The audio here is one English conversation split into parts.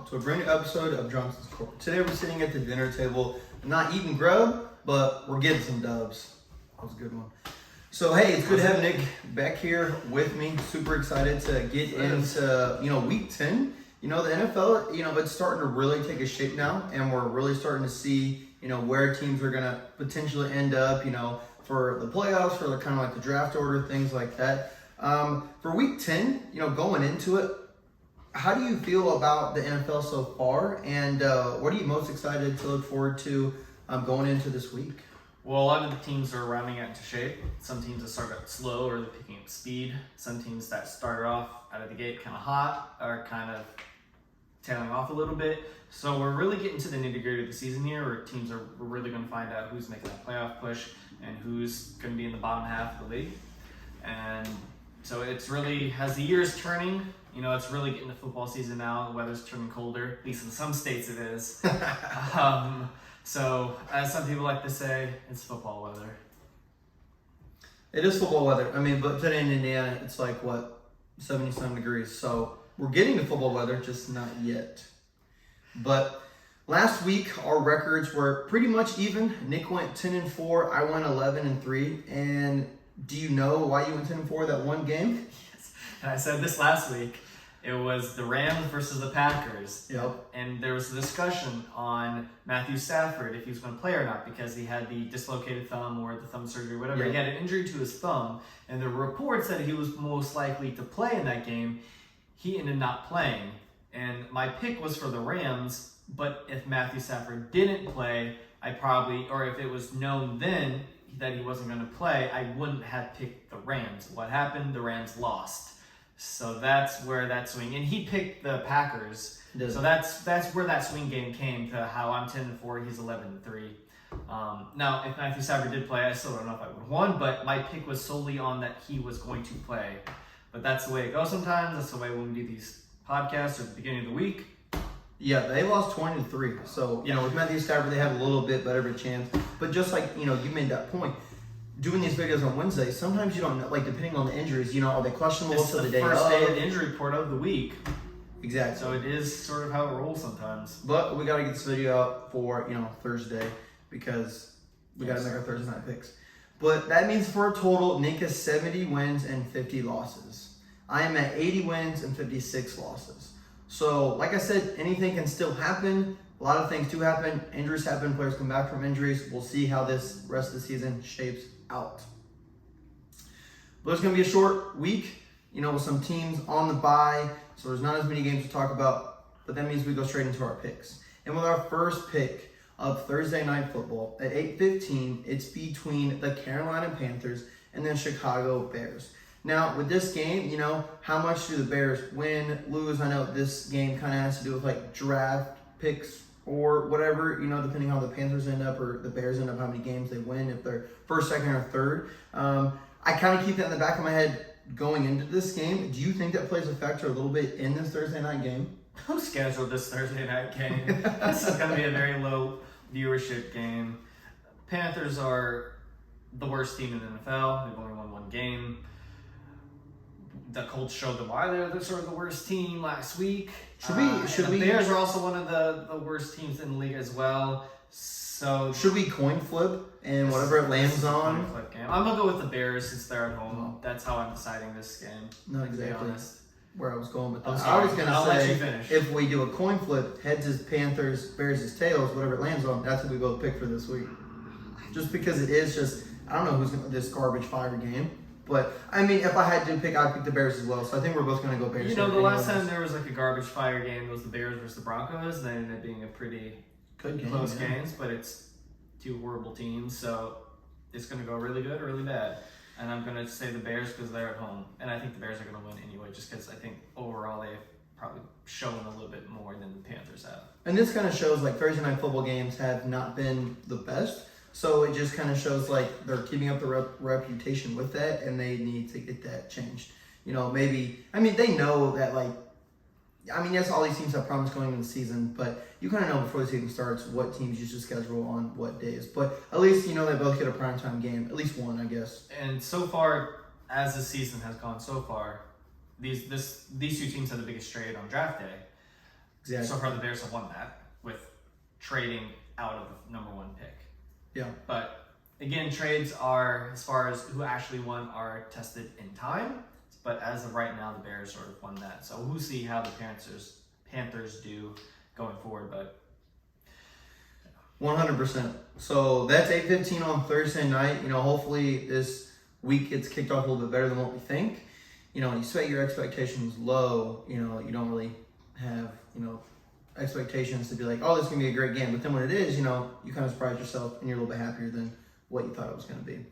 to a brand new episode of Johnson's Court. Today we're sitting at the dinner table, not eating grub, but we're getting some dubs. That was a good one. So hey, it's good to have Nick back here with me. Super excited to get into week 10. The NFL, it's starting to really take a shape now, and we're really starting to see where teams are gonna potentially end up. For the playoffs, for the kind of like the draft order, things like that. For week 10, going into it, how do you feel about the NFL so far, and what are you most excited to look forward to going into this week? Well, a lot of the teams are rounding out into shape. Some teams that start out slow or they're picking up speed. Some teams that started off out of the gate kind of hot are kind of tailing off a little bit. So we're really getting to the nitty-gritty of the season here, where teams are really going to find out who's making that playoff push and who's going to be in the bottom half of the league. And so it's really, as the year's turning, it's really getting to football season now. The weather's turning colder, at least in some states it is. So as some people like to say, it's football weather. It is football weather. But today in Indiana, it's like, 70-some degrees. So we're getting to football weather, just not yet. But last week, our records were pretty much even. Nick went 10-4, I went 11-3. And do you know why you went 10-4 that one game? Yes. And I said this last week. It was the Rams versus the Packers. Yep. And there was a discussion on Matthew Stafford, if he was going to play or not, because he had the dislocated thumb or the thumb surgery, whatever. Yep. He had an injury to his thumb, and there were reports that he was most likely to play in that game. He ended up not playing. And my pick was for the Rams, but if Matthew Stafford didn't play, or if it was known then that he wasn't going to play, I wouldn't have picked the Rams. What happened? The Rams lost. So that's where that swing, and he picked the Packers. So that's where that swing game came to how I'm 10-4, he's 11-3. Now, if Matthew Stafford did play, I still don't know if I would have won, but my pick was solely on that he was going to play. But that's the way it goes sometimes. That's the way when we do these podcasts at the beginning of the week. Yeah, they lost 20-3. So, with Matthew Stafford, they have a little bit better of a chance. But just like, you made that point. Doing these videos on Wednesday, sometimes you don't know, depending on the injuries, are they questionable to the day of? It's the first day of the injury report of the week. Exactly. So it is sort of how it rolls sometimes. But we got to get this video out for, Thursday, because we got to make our Thursday night picks. But that means for a total, Nick has 70 wins and 50 losses. I am at 80 wins and 56 losses. So, like I said, anything can still happen. A lot of things do happen. Injuries happen. Players come back from injuries. We'll see how this rest of the season shapes out. But it's going to be a short week, with some teams on the bye. So there's not as many games to talk about. But that means we go straight into our picks. And with our first pick of Thursday Night Football at 8:15, it's between the Carolina Panthers and the Chicago Bears. Now, with this game, how much do the Bears win, lose? I know this game kind of has to do with draft picks or whatever, depending on how the Panthers end up or the Bears end up, how many games they win, if they're first, second, or third. I kind of keep that in the back of my head going into this game. Do you think that plays a factor a little bit in this Thursday night game? Who scheduled this Thursday night game? This is going to be a very low viewership game. Panthers are the worst team in the NFL. They've only won one game. The Colts showed them why they're sort of the worst team last week. The Bears are also one of the worst teams in the league as well. So should we coin flip and whatever it lands on? Flip game. I'm gonna go with the Bears since they're at home. That's how I'm deciding this game. Not exactly to be honest. Where I was going with that. I was gonna I'll say let you finish. If we do a coin flip, heads is Panthers, Bears is tails, whatever it lands on, that's what we both pick for this week. Just because it is just, I don't know who's gonna this garbage fire game. But, if I had to pick, I'd pick the Bears as well. So I think we're both going to go Bears. The last time there was a garbage fire game was the Bears versus the Broncos. And they ended up being a pretty close games, but it's two horrible teams. So it's going to go really good or really bad. And I'm going to say the Bears because they're at home. And I think the Bears are going to win anyway, just because I think overall they've probably shown a little bit more than the Panthers have. And this kind of shows Thursday night football games have not been the best. So it just kind of shows they're keeping up the reputation with that, and they need to get that changed. They know that yes, all these teams have problems going into the season, but you kind of know before the season starts what teams you should schedule on what days. But at least they both get a primetime game, at least one, I guess. And so far, as the season has gone so far, these two teams have the biggest trade on draft day. Exactly. So far, the Bears have won that with trading out of the number 1 pick. Yeah. But again, trades are, as far as who actually won, are tested in time. But as of right now, the Bears sort of won that. So we'll see how the Panthers do going forward. But 100%. So that's 8:15 on Thursday night. Hopefully this week gets kicked off a little bit better than what we think. You set your expectations low. You don't really have expectations to be like, oh, this is gonna be a great game. But then when it is, you kind of surprise yourself and you're a little bit happier than what you thought it was gonna be.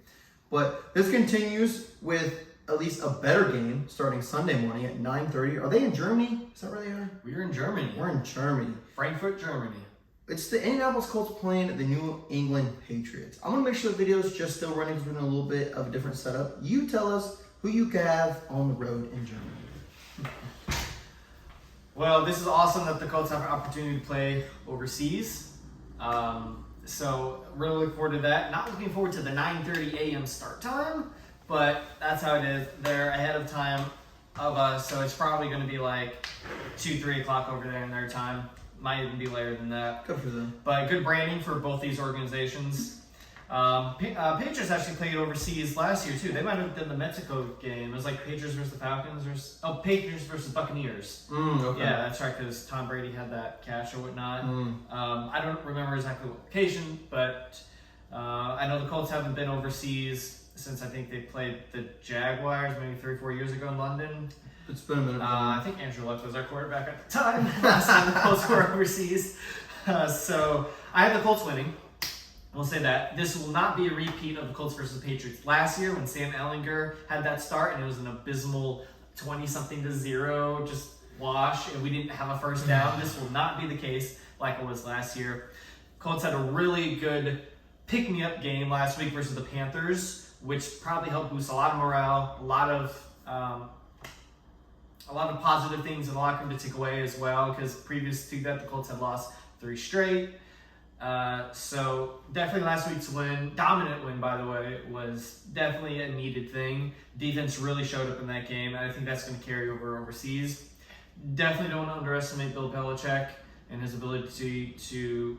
But this continues with at least a better game starting Sunday morning at 9:30. Are they in Germany? Is that where they are? we're in Germany. We're in Germany. Frankfurt, Germany. It's the Indianapolis Colts playing the New England Patriots. I'm gonna make sure the video is just still running because we're doing a little bit of a different setup. You tell us who you have on the road in Germany. Well, this is awesome that the Colts have an opportunity to play overseas. So really look forward to that. Not looking forward to the 9:30 a.m. start time, but that's how it is. They're ahead of time of us, so it's probably going to be like 2-3 o'clock over there in their time. Might even be later than that. Good for them. But good branding for both these organizations. Patriots actually played overseas last year too. They might have done the Mexico game. It was like Patriots versus the Falcons, Patriots versus Buccaneers. Okay. Yeah, that's right, because Tom Brady had that catch or whatnot. I don't remember exactly what location, but I know the Colts haven't been overseas since I think they played the Jaguars maybe 3-4 years ago in London. It's been a minute. I think Andrew Luck was our quarterback at the time. Last time the Colts were overseas. So I have the Colts winning. We'll say that. This will not be a repeat of the Colts versus Patriots last year when Sam Ehlinger had that start and it was an abysmal 20-something to 0 just wash and we didn't have a first down. This will not be the case like it was last year. Colts had a really good pick-me-up game last week versus the Panthers, which probably helped boost a lot of morale, a lot of positive things in the locker room to take away as well, because previous to that, the Colts had lost 3 straight. So definitely last week's win, dominant win by the way, was definitely a needed thing. Defense really showed up in that game, and I think that's going to carry over overseas. Definitely don't underestimate Bill Belichick and his ability to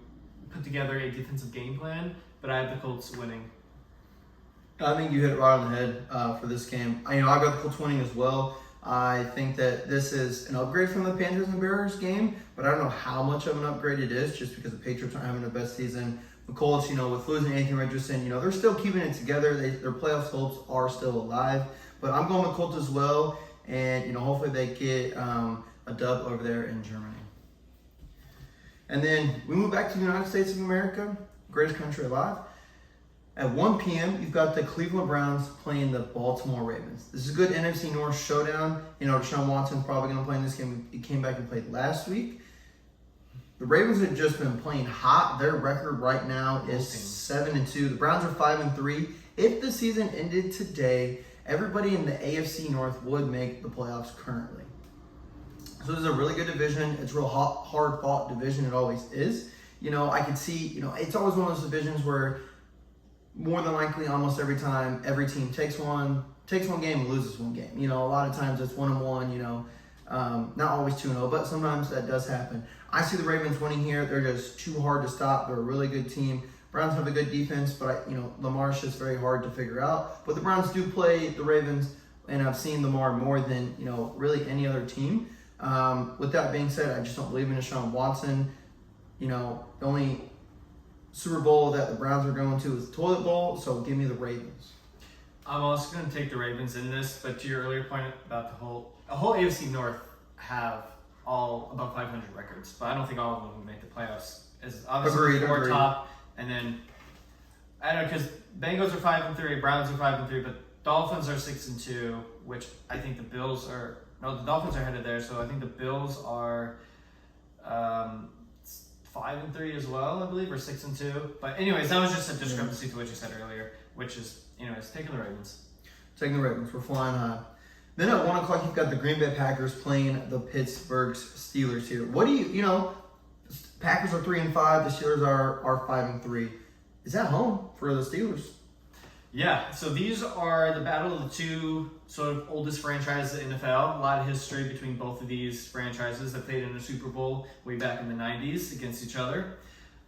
put together a defensive game plan, but I have the Colts winning. I think you hit it right on the head for this game. I got the Colts winning as well. I think that this is an upgrade from the Panthers and Bears game, but I don't know how much of an upgrade it is just because the Patriots aren't having the best season. The Colts, with losing Anthony Richardson, they're still keeping it together. Their playoff hopes are still alive, but I'm going with Colts as well, and hopefully they get a dub over there in Germany. And then we move back to the United States of America, greatest country alive. At 1 p.m., you've got the Cleveland Browns playing the Baltimore Ravens. This is a good NFC North showdown. Deshaun Watson's probably going to play in this game. He came back and played last week. The Ravens have just been playing hot. Their record right now is 7-2. The Browns are 5-3. If the season ended today, everybody in the AFC North would make the playoffs currently. So this is a really good division. It's a real hard-fought division. It always is. I could see, it's always one of those divisions where more than likely, almost every time, every team takes one game and loses one game. A lot of times it's 1-1, not always 2-0, but sometimes that does happen. I see the Ravens winning here. They're just too hard to stop. They're a really good team. Browns have a good defense, but Lamar's just very hard to figure out. But the Browns do play the Ravens, and I've seen Lamar more than, really any other team. With that being said, I just don't believe in Deshaun Watson. The only Super Bowl that the Browns are going to is the Toilet Bowl, so give me the Ravens. I'm also going to take the Ravens in this, but to your earlier point about the whole AFC North have all above 500 records, but I don't think all of them will make the playoffs. As obviously Agreed. top, and then I don't know, because Bengals are 5-3, Browns are 5-3, but Dolphins are 6-2, which I think the Dolphins are headed there, so I think the Bills are 5-3 as well, I believe, or 6-2. But anyways, that was just a discrepancy to what you said earlier, which is, taking the Ravens. Taking the Ravens. We're flying high. Then at 1 o'clock, you've got the Green Bay Packers playing the Pittsburgh Steelers here. What do you, Packers are 3-5. The Steelers are 5-3. Is that home for the Steelers? Yeah, so these are the battle of the two sort of oldest franchises in the NFL. A lot of history between both of these franchises that played in the Super Bowl way back in the 90s against each other.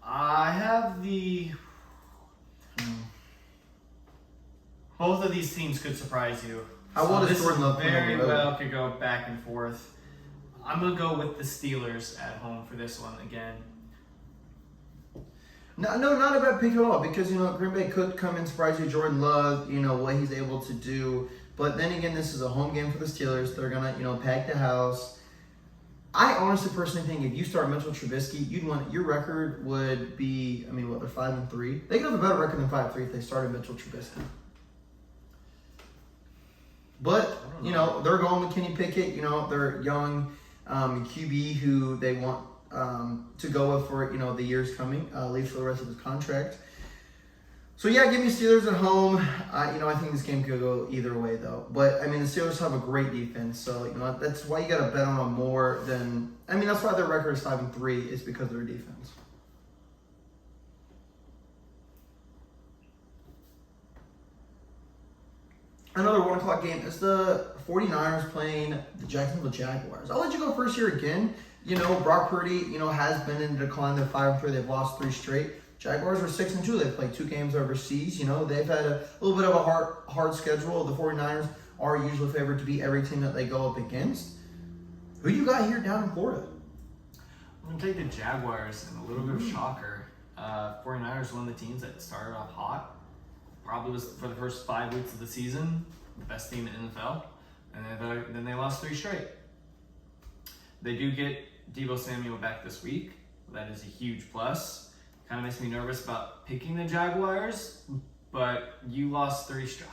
I have both of these teams could surprise you. How well does this Jordan Love play on very the road? well could go back and forth. I'm going to go with the Steelers at home for this one again. No, not a bad pick at all because, Green Bay could come and surprise you. Jordan Love, what he's able to do. But then again, this is a home game for the Steelers. They're going to, pack the house. I honestly, personally think if you start Mitchell Trubisky, your record would be, they're 5-3. They could have a better record than 5-3 if they started Mitchell Trubisky. But, they're going with Kenny Pickett. They're young QB who they want to go with for the years coming, at least for the rest of his contract. So yeah, give me Steelers at home. I think this game could go either way though. But the Steelers have a great defense, so that's why you got to bet on them more than. That's why their record is 5-3 is because of their defense. Another 1 o'clock game is the 49ers playing the Jacksonville Jaguars. I'll let you go first here again. Brock Purdy, has been in decline. They're 5-3. They've lost 3 straight. Jaguars are 6-2. They've played 2 games overseas. They've had a little bit of a hard schedule. The 49ers are usually favored to beat every team that they go up against. Who you got here down in Florida? I'm going to take the Jaguars in a little bit of shocker. 49ers, one of the teams that started off hot. Probably was for the first 5 weeks of the season, the best team in the NFL. And then they lost 3 straight. They do get Deebo Samuel back this week. That is a huge plus. Kind of makes me nervous about picking the Jaguars, but you lost 3 straight.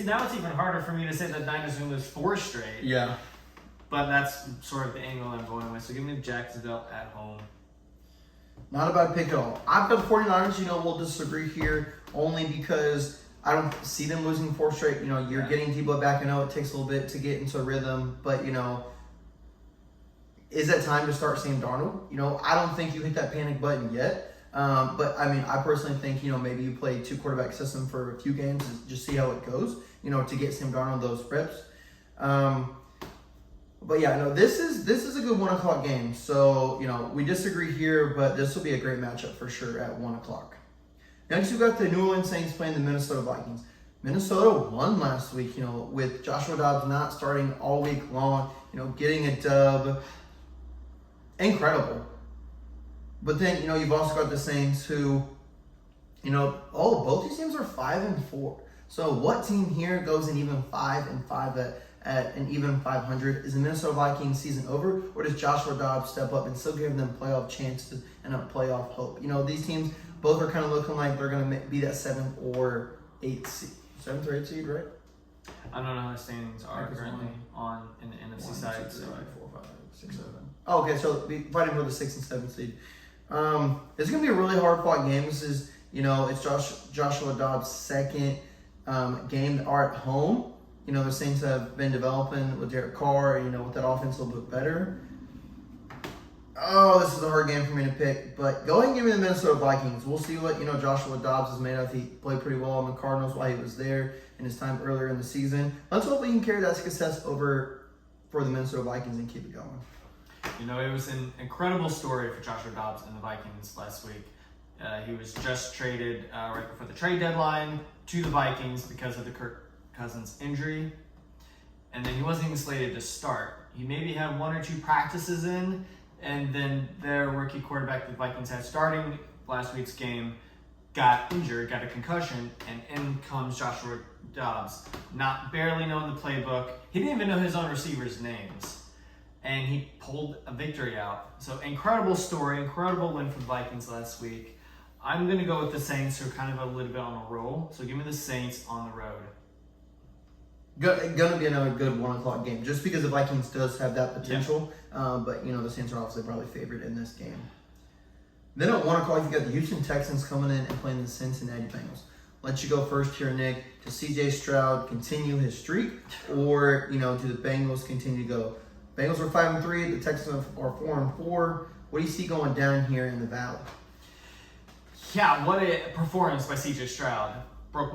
Now it's even harder for me to say that Niners are going to lose 4 straight. Yeah. But that's sort of the angle I'm going with. So give me Jacksonville at home. Not a bad pick at all. I've got the 49ers, we'll disagree here only because I don't see them losing 4 straight. You're getting Deebo back. I know it takes a little bit to get into a rhythm, but, is it time to start Sam Darnold? I don't think you hit that panic button yet. But, I personally think, maybe you play 2 quarterback system for a few games and just see how it goes, to get Sam Darnold those reps. But yeah, no, this is a good 1 o'clock game. So, we disagree here, but this will be a great matchup for sure at 1 o'clock. Next, we've got the New Orleans Saints playing the Minnesota Vikings. Minnesota won last week, with Joshua Dobbs not starting all week long, getting a dub. Incredible. But then, you've also got the Saints who, both these teams are 5-4. So what team here goes in even 5-5 at an even 500? Is the Minnesota Vikings season over, or does Joshua Dobbs step up and still give them playoff chances and a playoff hope? These teams both are kind of looking like they're going to be that 7th or 8th seed. 7th or 8th seed, right? I don't know how the standings are currently in the NFC side. 1, 2, 3, 4, 5, 6, 7. Oh, okay, so fighting for the 6th and 7th seed. It's going to be a really hard fought game. This is, it's Joshua Dobbs' second game that are at home. The Saints have been developing with Derek Carr, with that offense a little bit better. Oh, this is a hard game for me to pick, but go ahead and give me the Minnesota Vikings. We'll see what, Joshua Dobbs is made of. He played pretty well on the Cardinals while he was there in his time earlier in the season. Let's hope we can carry that success over for the Minnesota Vikings and keep it going. It was an incredible story for Joshua Dobbs and the Vikings last week. He was just traded right before the trade deadline to the Vikings because of the Kirk Cousins injury. And then he wasn't even slated to start. He maybe had 1 or 2 practices in, and then their rookie quarterback the Vikings had starting last week's game got injured, got a concussion, and in comes Joshua Dobbs, barely knowing the playbook. He didn't even know his own receivers' names. And he pulled a victory out. So incredible story, incredible win for the Vikings last week. I'm going to go with the Saints, who are kind of a little bit on a roll. So give me the Saints on the road. Going to be another good 1 o'clock game, just because the Vikings does have that potential. Yeah. But, the Saints are obviously probably favored in this game. Then at 1 o'clock, you got the Houston Texans coming in and playing the Cincinnati Bengals. Let you go first here, Nick. Does C.J. Stroud continue his streak, or, do the Bengals continue to go? Bengals are 5-3. The Texans are 4-4. What do you see going down here in the Valley? Yeah, what a performance by C.J. Stroud. broke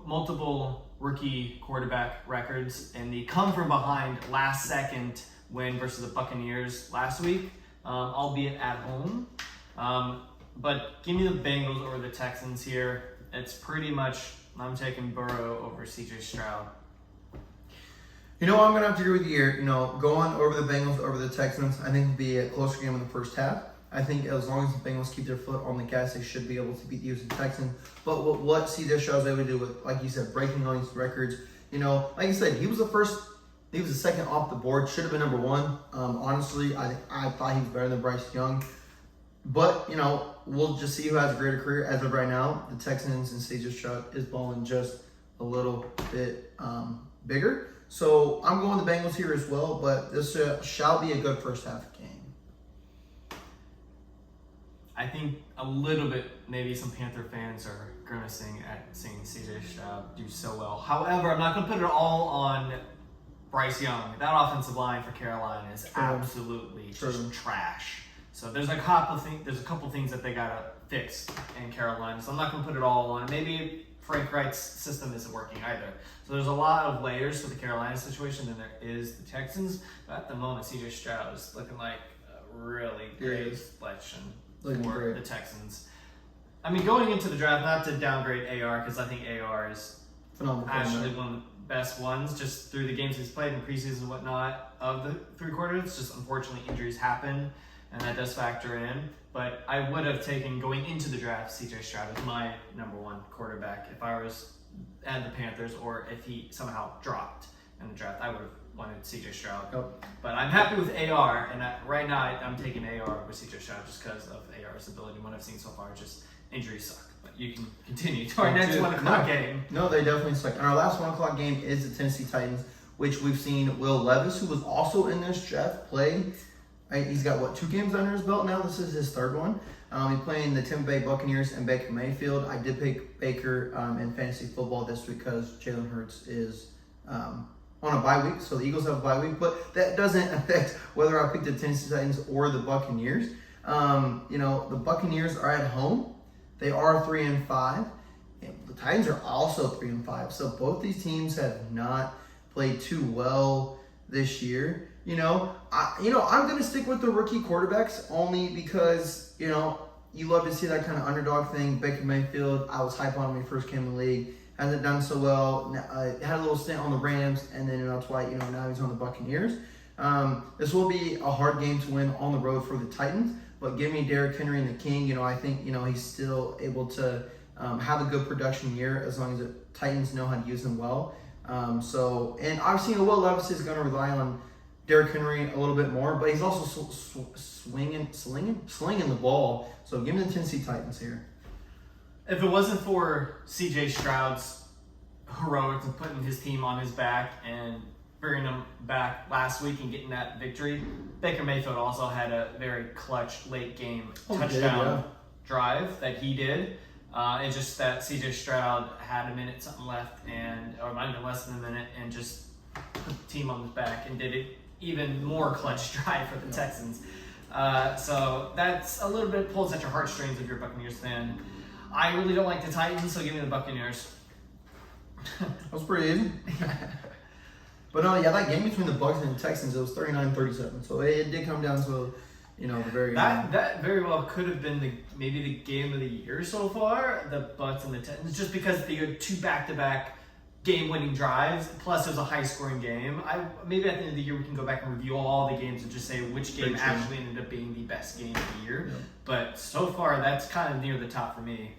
multiple rookie quarterback records in the come from behind last second win versus the Buccaneers last week, albeit at home. But give me the Bengals over the Texans here. It's pretty much, I'm taking Burrow over CJ Stroud. You know, I'm going to have to agree with you here. You know, going over the Bengals, over the Texans, I think it'll be a closer game in the first half. I think as long as the Bengals keep their foot on the gas, they should be able to beat the Houston Texans. But what CJ Stroud's able to do with, like you said, breaking all these records, you know, like you said, he was the second off the board, should have been number one. Honestly, I thought he was better than Bryce Young. But, you know, we'll just see who has a greater career. As of right now, the Texans and CJ Stroud is balling just a little bit bigger. So I'm going the Bengals here as well, but this shall be a good first half game. I think a little bit, maybe some Panther fans are grimacing at seeing CJ Stroud do so well. However, I'm not going to put it all on Bryce Young. That offensive line for Carolina is absolutely just trash. So there's a couple things that they gotta fix in Carolina. So I'm not gonna put it all on. Maybe Frank Wright's system isn't working either. So there's a lot of layers to the Carolina situation than there is the Texans. But at the moment, CJ Stroud is looking like a really great selection for the Texans. I mean, going into the draft, not to downgrade AR, because I think AR is phenomenal, actually one of the best ones, just through the games he's played in preseason and whatnot of the three quarters. Just unfortunately injuries happen, and that does factor in. But I would have taken, going into the draft, CJ Stroud as my number one quarterback if I was at the Panthers, or if he somehow dropped in the draft. I would have wanted CJ Stroud. Yep. But I'm happy with AR, and right now I'm taking AR with CJ Stroud just because of AR's ability. What I've seen so far, just injuries suck. But you can continue to our next 1 o'clock game. No, they definitely suck. And our last 1 o'clock game is the Tennessee Titans, which we've seen Will Levis, who was also in this draft, play. He's got, 2 games under his belt now? This is his third one. He's playing the Tampa Bay Buccaneers and Baker Mayfield. I did pick Baker in fantasy football this week because Jalen Hurts is on a bye week, so the Eagles have a bye week. But that doesn't affect whether I pick the Tennessee Titans or the Buccaneers. The Buccaneers are at home. They are 3-5. And the Titans are also 3-5. So both these teams have not played too well this year. I'm going to stick with the rookie quarterbacks only because, you love to see that kind of underdog thing. Baker Mayfield, I was hype on him when he first came in the league. Hasn't done so well. Had a little stint on the Rams, and then that's why, now he's on the Buccaneers. This will be a hard game to win on the road for the Titans, but give me Derrick Henry and the King. I think, he's still able to have a good production year as long as the Titans know how to use him well. And obviously, Will Levis is going to rely on Derrick Henry a little bit more, but he's also slinging the ball. So give me the Tennessee Titans here. If it wasn't for CJ Stroud's heroics and putting his team on his back and bringing them back last week and getting that victory, Baker Mayfield also had a very clutch late game touchdown drive that he did. It's just that CJ Stroud had a minute something left, or might have been less than a minute, and just put the team on his back and did it even more clutch drive for the Texans. So that's a little bit pulls at your heartstrings if you're a Buccaneers fan. I really don't like the Titans, so give me the Buccaneers. That was pretty easy. But no, that game between the Bucs and the Texans, it was 39-37. So it did come down to, the very that very well could have been maybe the game of the year so far, the Bucs and the Texans, just because they had 2 back-to-back game-winning drives. Plus, it was a high-scoring game. Maybe at the end of the year we can go back and review all the games and just say which game actually ended up being the best game of the year. Yeah. But so far, that's kind of near the top for me.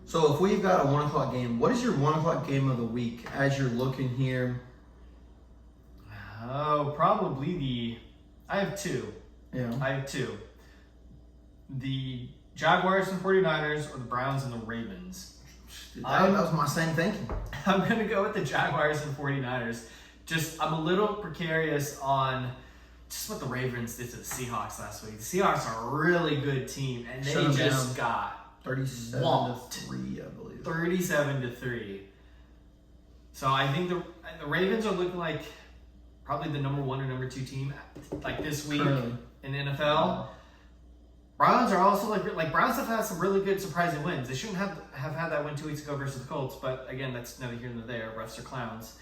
So if we've got a 1 o'clock game, what is your 1 o'clock game of the week as you're looking here? Oh, probably I have 2. Yeah. I have 2. The Jaguars and 49ers, or the Browns and the Ravens. That was my same thinking. I'm going to go with the Jaguars and 49ers. I'm a little precarious on just what the Ravens did to the Seahawks last week. The Seahawks are a really good team, and they just got 37-3, I believe. 37-3. So I think the Ravens are looking like probably the number 1 or number 2 team like this week in the NFL. Browns are also like Browns have had some really good surprising wins. They shouldn't have had that win 2 weeks ago versus the Colts, but again, that's neither here nor there. Refs are clowns.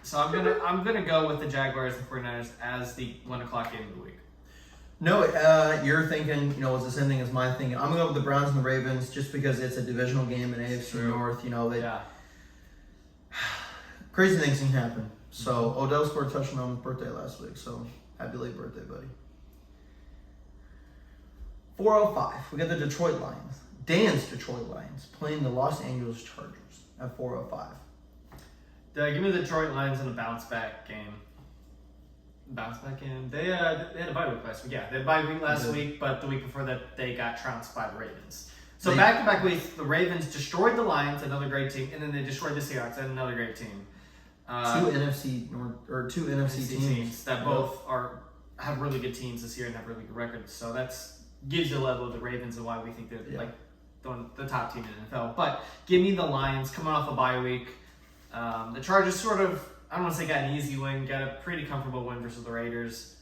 So I'm gonna go with the Jaguars and 49ers as the 1 o'clock game of the week. No, you're thinking, it's the same thing as my thinking. I'm gonna go with the Browns and the Ravens just because it's a divisional game in AFC North. Crazy things can happen. So Odell scored a touchdown on his birthday last week. So happy late birthday, buddy. 4:05. We got the Detroit Lions. Dan's Detroit Lions playing the Los Angeles Chargers at 4:05. Give me the Detroit Lions in a bounce back game. They had a bye week last week. Yeah, they had a bye week last week, but the week before that they got trounced by the Ravens. So back-to-back weeks, the Ravens destroyed the Lions, another great team, and then they destroyed the Seahawks, another great team. Two NFC teams that both have really good teams this year and have really good records. So that's gives you a level of the Ravens and why we think they're like the top team in the NFL. But give me the Lions coming off a bye week. The Chargers sort of, I don't want to say got an easy win, got a pretty comfortable win versus the Raiders.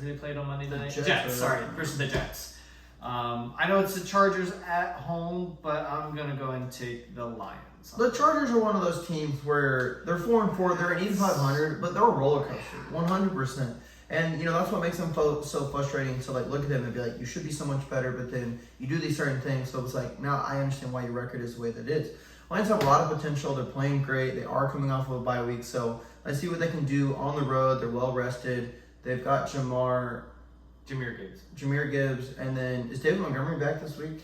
They played on Monday night? Jets, versus the Jets. I know it's the Chargers at home, but I'm going to go and take the Lions. The Chargers are one of those teams where they're 4-4, they're an 8,500, but they're a roller coaster, 100%. And, that's what makes them so frustrating to, look at them and be like, you should be so much better, but then you do these certain things, so it's like, now I understand why your record is the way that it is. Lions have a lot of potential. They're playing great. They are coming off of a bye week, so let's see what they can do on the road. They're well rested. They've got Jahmyr Gibbs, and then is David Montgomery back this week?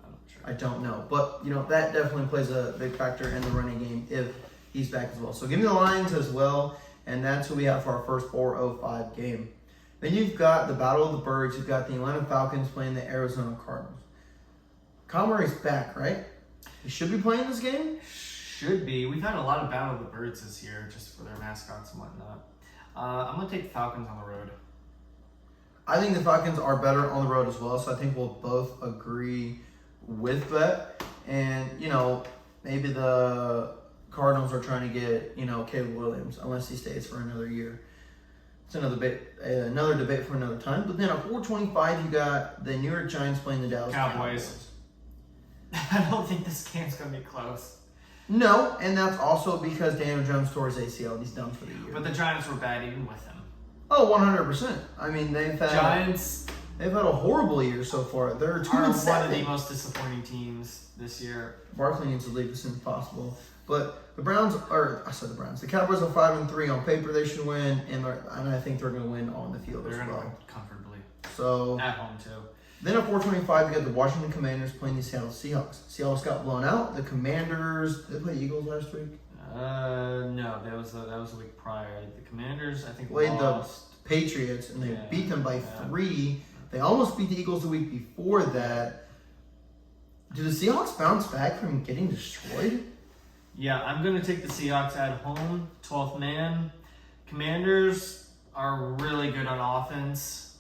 I'm not sure. I don't know, but that definitely plays a big factor in the running game if he's back as well. So give me the Lions as well, and that's who we have for our first 4:05 game. Then you've got the Battle of the Birds. You've got the Atlanta Falcons playing the Arizona Cardinals. Kyle Murray's back, right? He should be playing this game? Should be. We've had a lot of Battle of the Birds this year just for their mascots and whatnot. I'm going to take the Falcons on the road. I think the Falcons are better on the road as well, so I think we'll both agree with that. And, maybe the Cardinals are trying to get, Caleb Williams, unless he stays for another year. It's another debate for another time. But then at 4:25, you got the New York Giants playing the Dallas Cowboys. I don't think this game's going to be close. No, and that's also because Daniel Jones tore his ACL. He's done for the year. But the Giants were bad even with him. Oh, 100%. I mean, they've had a horrible year so far. They're 2-7. One of the most disappointing teams this year. Barkley needs to leave as soon as possible. But the the Cowboys are 5-3 on paper. They should win, and I think they're going to win on the field as well. They're going to win comfortably. So at home too. Then at 4:25, you got the Washington Commanders playing the Seattle Seahawks. Seahawks got blown out. The Commanders, did they play Eagles last week? No, that was the week prior. The Commanders, I think, played lost. The Patriots, and they beat them by 3. They almost beat the Eagles the week before that. Do the Seahawks bounce back from getting destroyed? Yeah, I'm going to take the Seahawks at home, 12th man. Commanders are really good on offense.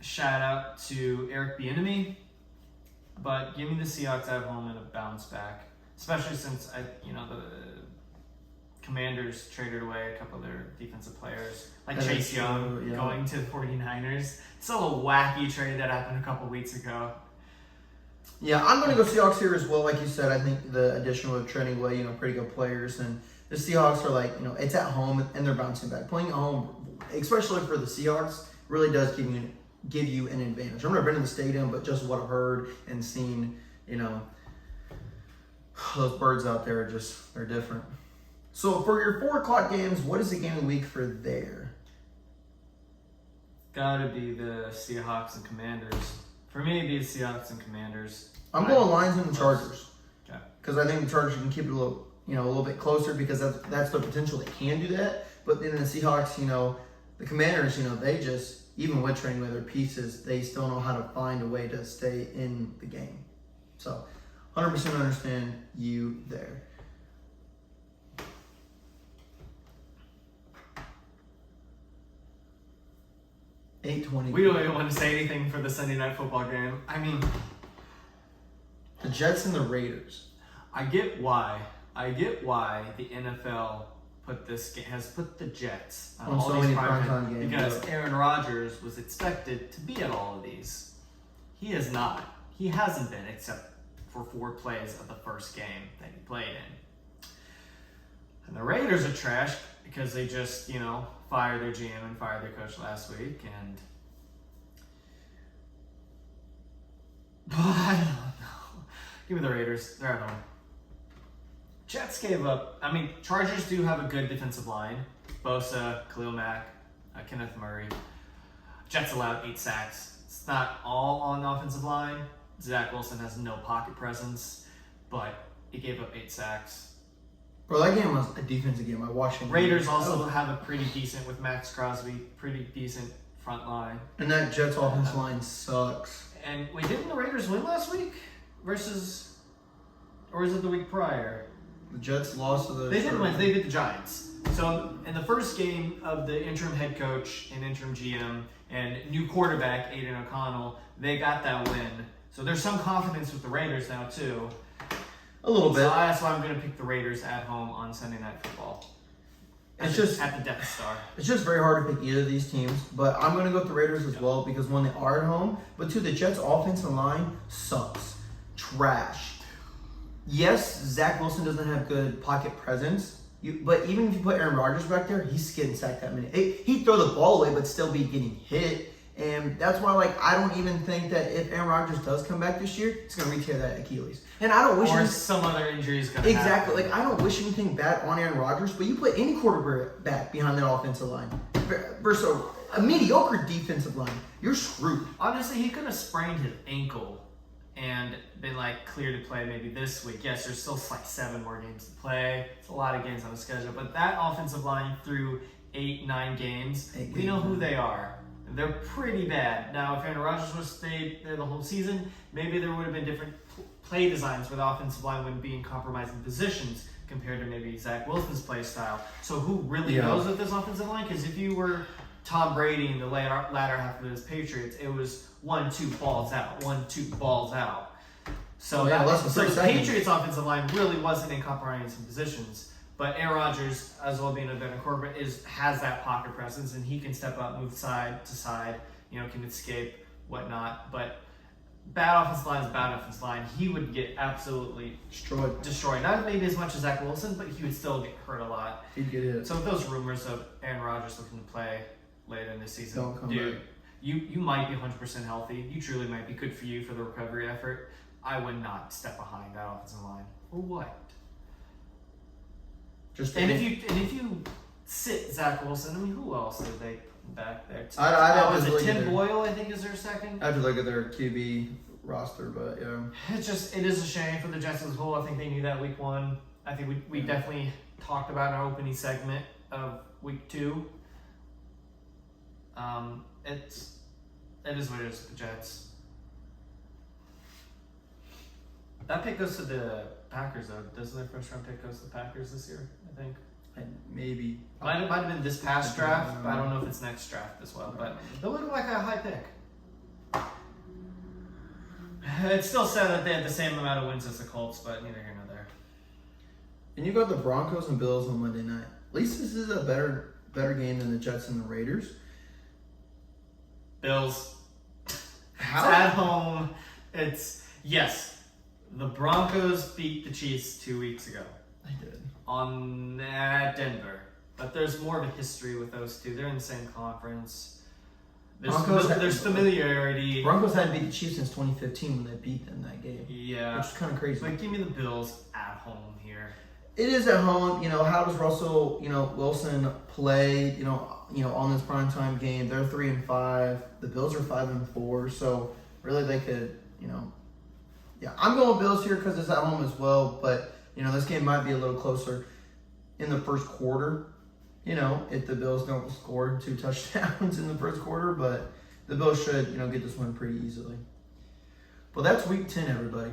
Shout out to Eric Bieniemy, but give me the Seahawks at home and a bounce back, especially since the Commanders traded away a couple of their defensive players, like Chase Young going to the 49ers. It's a little wacky trade that happened a couple weeks ago. Yeah, I'm going to go Seahawks here as well. Like you said, I think the addition of trading away, pretty good players, and the Seahawks are it's at home and they're bouncing back. Playing at home, especially for the Seahawks, really does give you an advantage. I've never been in the stadium, but just what I've heard and seen, those birds out there they're different. So for your 4 o'clock games, what is the game of the week for there? Gotta be the Seahawks and Commanders. For me, it'd be the Seahawks and Commanders. I'm going Lions and the Chargers. Okay. Because I think the Chargers can keep it a little bit closer because that's the potential they can do that. But then the Seahawks, the Commanders, they just, even with trading away their pieces, they still know how to find a way to stay in the game. So, 100% understand you there. $8.20. We don't even want to say anything for the Sunday Night Football game. I mean, the Jets and the Raiders. I get why the NFL put the Jets on On all so these many primetime primetime games, because yeah. Aaron Rodgers was expected to be at all of these. He is not. He hasn't been except for 4 plays of the first game that he played in. And the Raiders are trash because they just, fired their GM and fired their coach last week. And I don't know. Give me the Raiders. They're at home. Jets gave up. Chargers do have a good defensive line. Bosa, Khalil Mack, Kenneth Murray. Jets allowed 8 sacks. It's not all on the offensive line. Zach Wilson has no pocket presence, but he gave up 8 sacks. Bro, that game was a defensive game. I watched it. Raiders also have a pretty decent, with Max Crosby, pretty decent front line. And that Jets offensive line sucks. And wait, didn't the Raiders win last week versus, or is it the week prior? The Jets lost to the... They didn't win. They beat the Giants. So in the first game of the interim head coach and interim GM and new quarterback, Aiden O'Connell, they got that win. So there's some confidence with the Raiders now too. A little bit. So that's why I'm going to pick the Raiders at home on Sunday Night Football. It's just at the Death Star. It's just very hard to pick either of these teams, but I'm going to go with the Raiders as well because one, they are at home, but two, the Jets' offensive line sucks. Trash. Yes, Zach Wilson doesn't have good pocket presence, but even if you put Aaron Rodgers back there, he's getting sacked that minute. He'd throw the ball away, but still be getting hit. And that's why, I don't even think that if Aaron Rodgers does come back this year, he's going to re-tear that Achilles. And I don't wish or some other injury is going to happen. Exactly. I don't wish anything bad on Aaron Rodgers, but you put any quarterback behind that offensive line versus a mediocre defensive line, you're screwed. Honestly, he could have sprained his ankle and been clear to play maybe this week. Yes, there's still 7 more games to play. It's a lot of games on the schedule, but that offensive line through 8-9 games, we know who they are. They're pretty bad. Now, if Aaron Rodgers would have stayed there the whole season, maybe there would have been different play designs where the offensive line wouldn't be in compromising positions compared to maybe Zach Wilson's play style. So who really knows with this offensive line? Because if you were Tom Brady in the latter half of his Patriots, it was 1-2 balls out, 1-2 balls out. So, the Patriots offensive line really wasn't in compromising positions. But Aaron Rodgers, as well being a veteran quarterback, has that pocket presence, and he can step up, move side to side, can escape, whatnot. But bad offensive line is bad offensive line. He would get absolutely destroyed. Not maybe as much as Zach Wilson, but he would still get hurt a lot. He'd get hit. So those rumors of Aaron Rodgers looking to play later in the season, don't come back. You might be 100% healthy. You truly might be. Good for you for the recovery effort. I would not step behind that offensive line. For what? If you sit Zach Wilson, who else did they put back there? Was it Tim Boyle? I think is their second. I have to look at their QB roster, but yeah. It is a shame for the Jets as a whole. I think they knew that week 1. I think we definitely talked about our opening segment of week 2. It is what it is with the Jets. That pick goes to the Packers, though. Doesn't their first round pick goes to the Packers this year, I think? Maybe. Might have been this past draft, but I don't know if it's next draft as well. But they're looking like a high pick. It's still sad that they had the same amount of wins as the Colts, but neither here nor there. And you got the Broncos and Bills on Monday night. At least this is a better game than the Jets and the Raiders. Bills. How? It's at home. Yes. The Broncos beat the Chiefs 2 weeks ago. They did. At Denver. But there's more of a history with those two. They're in the same conference. There's familiarity. Broncos hadn't beat the Chiefs since 2015 when they beat them that game. Yeah. Which is kind of crazy. But give me the Bills at home here. It is at home. How does Russell, Wilson play, on this primetime game? They're 3-5. The Bills are 5-4. So really they could, yeah, I'm going Bills here because it's at home as well. But, this game might be a little closer in the first quarter. If the Bills don't score 2 touchdowns in the first quarter. But the Bills should, get this one pretty easily. But that's week 10, everybody.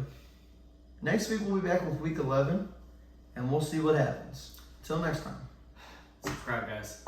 Next week we'll be back with week 11. And we'll see what happens. Till next time. Subscribe, guys.